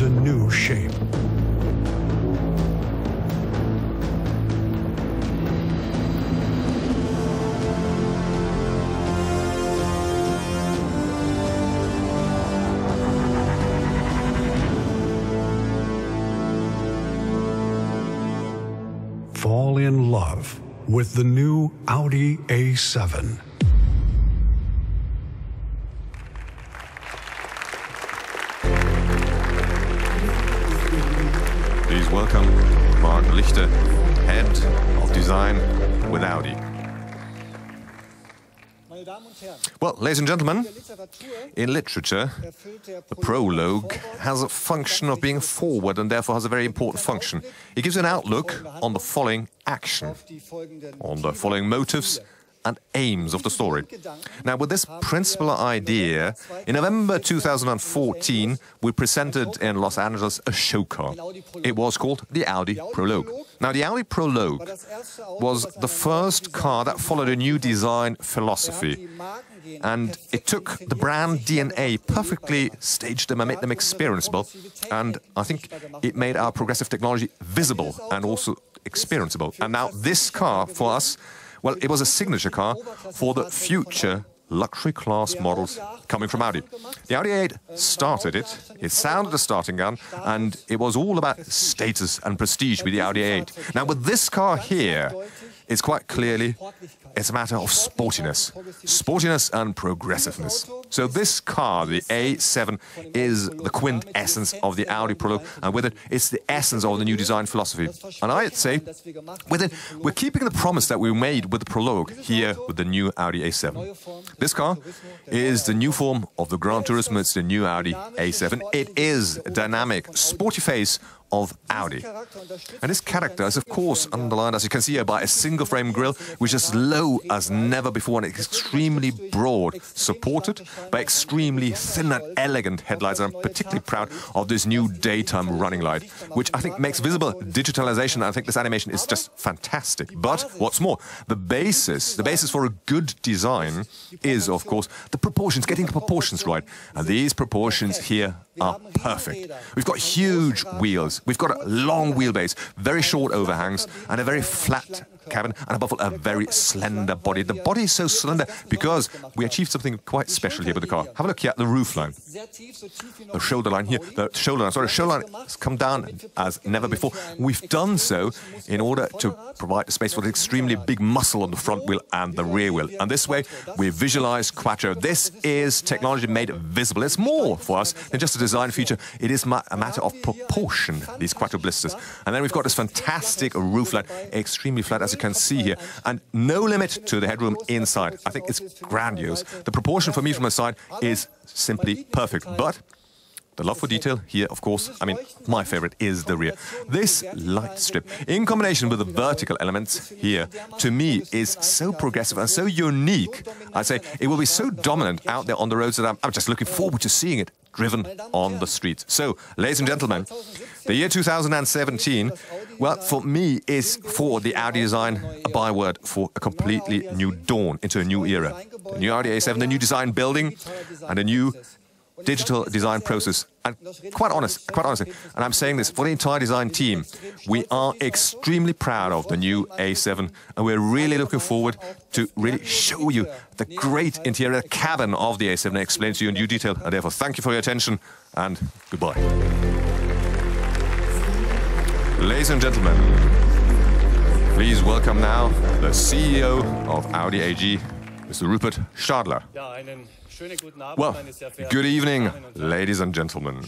a new shape. Fall in love with the new Audi A7. Please welcome Mark Lichter, Head of Design with Audi. Well, ladies and gentlemen, in literature, the prologue has a function of being forward and therefore has a very important function. It gives an outlook on the following action, on the following motives and aims of the story. Now, with this principal idea, in November 2014, we presented in Los Angeles a show car. It was called the Audi Prologue. Now, the Audi Prologue was the first car that followed a new design philosophy. And it took the brand DNA, perfectly staged them and made them experienceable. And I think it made our progressive technology visible and also experienceable. And now this car, for us, well, it was a signature car for the future luxury class models coming from Audi. The Audi A8 started it, it sounded a starting gun, and it was all about status and prestige with the Audi A8. Now, with this car here, it's quite clearly, it's a matter of sportiness and progressiveness. So this car, the A7, is the quintessence of the Audi Prologue, and with it, it's the essence of the new design philosophy. And I'd say, with it, we're keeping the promise that we made with the Prologue here with the new Audi A7. This car is the new form of the Gran Turismo. It's the new Audi A7. It is a dynamic, sporty face of Audi. And this character is, of course, underlined, as you can see here, by a single-frame grille, which is low as never before and extremely broad, supported by extremely thin and elegant headlights. And I'm particularly proud of this new daytime running light, which I think makes visible digitalization. I think this animation is just fantastic. But what's more, the basis for a good design is, of course, the proportions, getting the proportions right. And these proportions here are perfect. We've got huge wheels, we've got a long wheelbase, very short overhangs, and a very flat cabin, and above all, a very slender body. The body is so slender because we achieved something quite special here with the car. Have a look here at the roofline. The shoulder line here, the shoulder line has come down as never before. We've done so in order to provide a space for the extremely big muscle on the front wheel and the rear wheel. And this way, we visualize Quattro. This is technology made visible. It's more for us than just a design feature. It is a matter of proportion, these Quattro blisters. And then we've got this fantastic roofline, extremely flat, as you can see here, and no limit to the headroom inside. I think it's grandiose. The proportion for me from the side is simply perfect. But the love for detail here, of course, I mean, my favorite is the rear. This light strip, in combination with the vertical elements here, to me is so progressive and so unique. I say it will be so dominant out there on the roads that I'm just looking forward to seeing it driven on the streets. So, ladies and gentlemen, the year 2017, well, for me, is for the Audi design a byword for a completely new dawn into a new era. The new Audi A7, the new design building, and a new digital design process. And quite honestly, and I'm saying this for the entire design team, we are extremely proud of the new A7, and we're really looking forward to really show you the great interior cabin of the A7 and explain to you in due detail. And therefore, thank you for your attention, and goodbye. Ladies and gentlemen, please welcome now the CEO of Audi AG, Mr. Rupert Stadler. Well, good evening, ladies and gentlemen.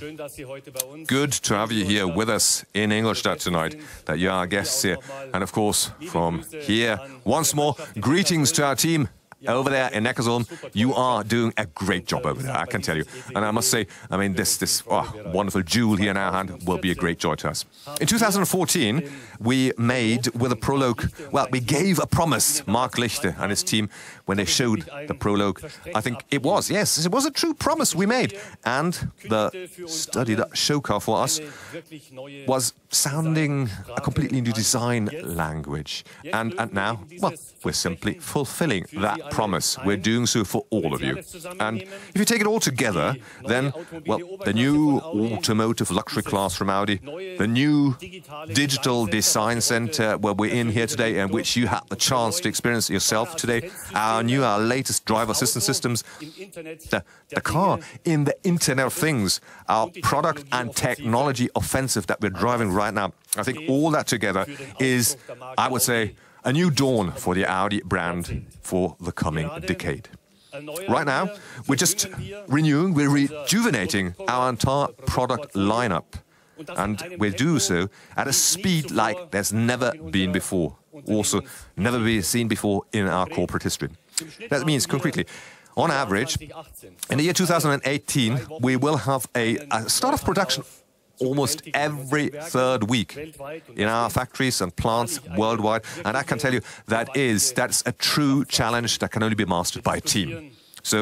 Good to have you here with us in Ingolstadt tonight, that you are our guests here. And of course, from here, once more, greetings to our team over there in Neckarsulm. You are doing a great job over there, I can tell you. And I must say, I mean, this wonderful jewel here in our hand will be a great joy to us. In 2014, we made with a Prologue, well, we gave a promise, Mark Lichter and his team, when they showed the Prologue. I think it was a true promise we made. And the study, that show car for us, was sounding a completely new design language. And now, well, we're simply fulfilling that promise. We're doing so for all of you. And if you take it all together, then, well, the new automotive luxury class from Audi, the new digital design center where we're in here today and which you had the chance to experience yourself today, our latest driver assistance systems, the car in the Internet of Things, our product and technology offensive that we're driving right now. I think all that together is, I would say, a new dawn for the Audi brand for the coming decade. Right now, we're just renewing, we're rejuvenating our entire product lineup. And we do so at a speed like there's never been before. Also, never been seen before in our corporate history. That means, concretely, on average, in the year 2018, we will have a start of production almost every third week in our factories and plants worldwide. And I can tell you that's a true challenge that can only be mastered by a team. So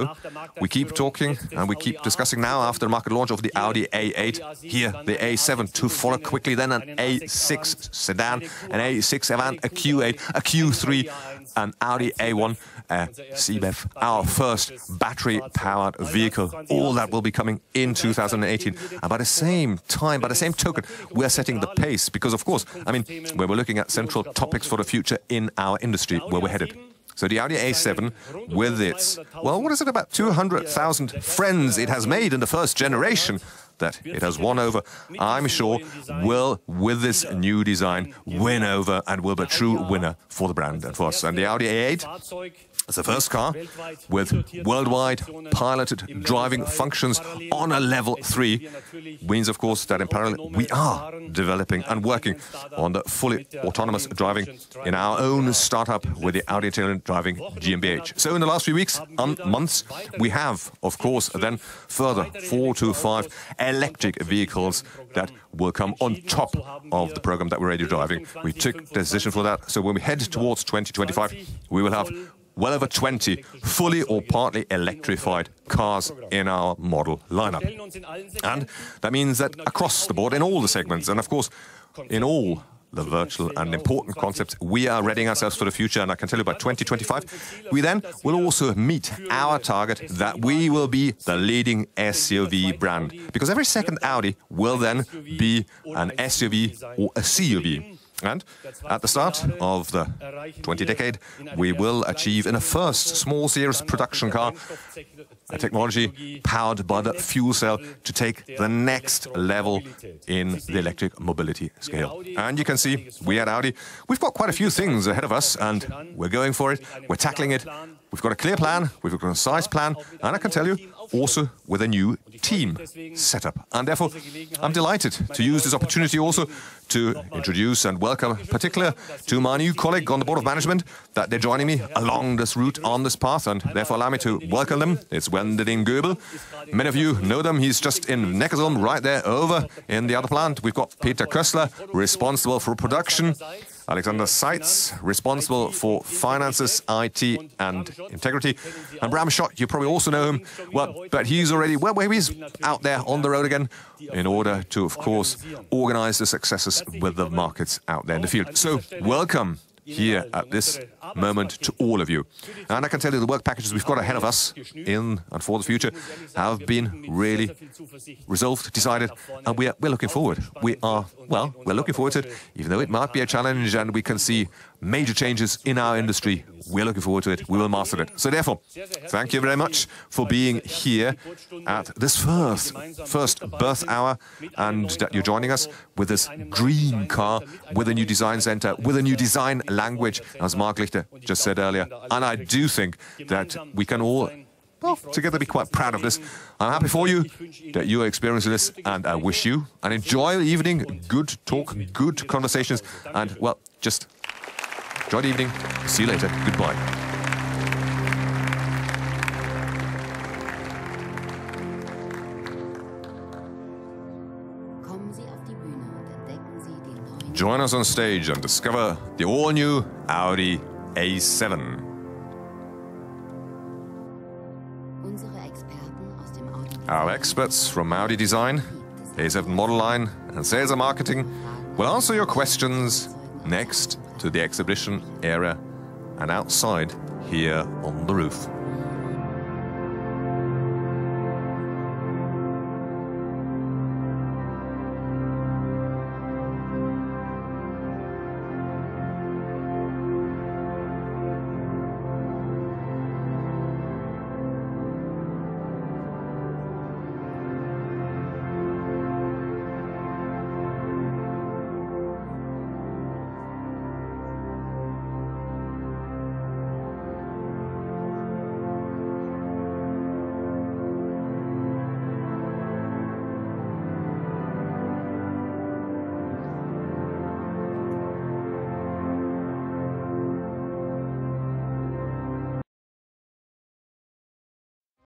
we keep talking and we keep discussing now after the market launch of the Audi A8, here the A7 to follow quickly, then an A6 sedan, an A6 Avant, a Q8, a Q3, an Audi A1, CBEV, our first battery-powered vehicle. All that will be coming in 2018. And by the same time, by the same token, we are setting the pace because, of course, I mean, we're looking at central topics for the future in our industry, where we're headed. So the Audi A7, with its, well, what is it, about 200,000 friends it has made in the first generation that it has won over, I'm sure will, with this new design, win over and will be a true winner for the brand and for us. And the Audi A8, it's the first car with worldwide piloted driving functions on a level 3. Means, of course, that in parallel we are developing and working on the fully autonomous driving in our own startup with the Audi Intelligent Driving GmbH. So in the last few weeks and months, we have, of course, then further 4 to 5 electric vehicles that will come on top of the program that we're already driving. We took the decision for that. So when we head towards 2025, we will have well over 20 fully or partly electrified cars in our model lineup. And that means that across the board, in all the segments, and of course, in all the virtual and important concepts, we are readying ourselves for the future. And I can tell you by 2025, we then will also meet our target that we will be the leading SUV brand. Because every second Audi will then be an SUV or a CUV. And at the start of the 20th decade, we will achieve in a first small series production car a technology powered by the fuel cell to take the next level in the electric mobility scale. And you can see, we at Audi, we've got quite a few things ahead of us and we're going for it, we're tackling it. We've got a clear plan, we've got a concise plan, and I can tell you, also with a new team setup. And therefore, I'm delighted to use this opportunity also to introduce and welcome, particularly to my new colleague on the board of management, that they're joining me along this route, on this path, and therefore allow me to welcome them. It's Wendelin Goebel. Many of you know them. He's just in Neckarsulm, right there over in the other plant. We've got Peter Kössler, responsible for production. Alexander Seitz, responsible for finances, IT and integrity. And Bram Schott, you probably also know him. Well, but he's already, well, he's out there on the road again in order to, of course, organize the successes with the markets out there in the field. So, welcome here at this moment to all of you. And I can tell you the work packages we've got ahead of us in and for the future have been really resolved, decided, and we're looking forward. We're looking forward to it, even though it might be a challenge and we can see major changes in our industry. We're looking forward to it. We will master it. So therefore, thank you very much for being here at this first birth hour and that you're joining us with this dream car, with a new design center, with a new design language, as Mark Lichter just said earlier. And I do think that we can all, well, together be quite proud of this. I'm happy for you that you are experiencing this, and I wish you an enjoyable evening, good talk, good conversations, and, well, just enjoy the evening. See you later. Goodbye. Join us on stage and discover the all-new Audi A7. Our experts from Audi Design, A7 Model Line and Sales and Marketing will answer your questions next to the exhibition area and outside here on the roof.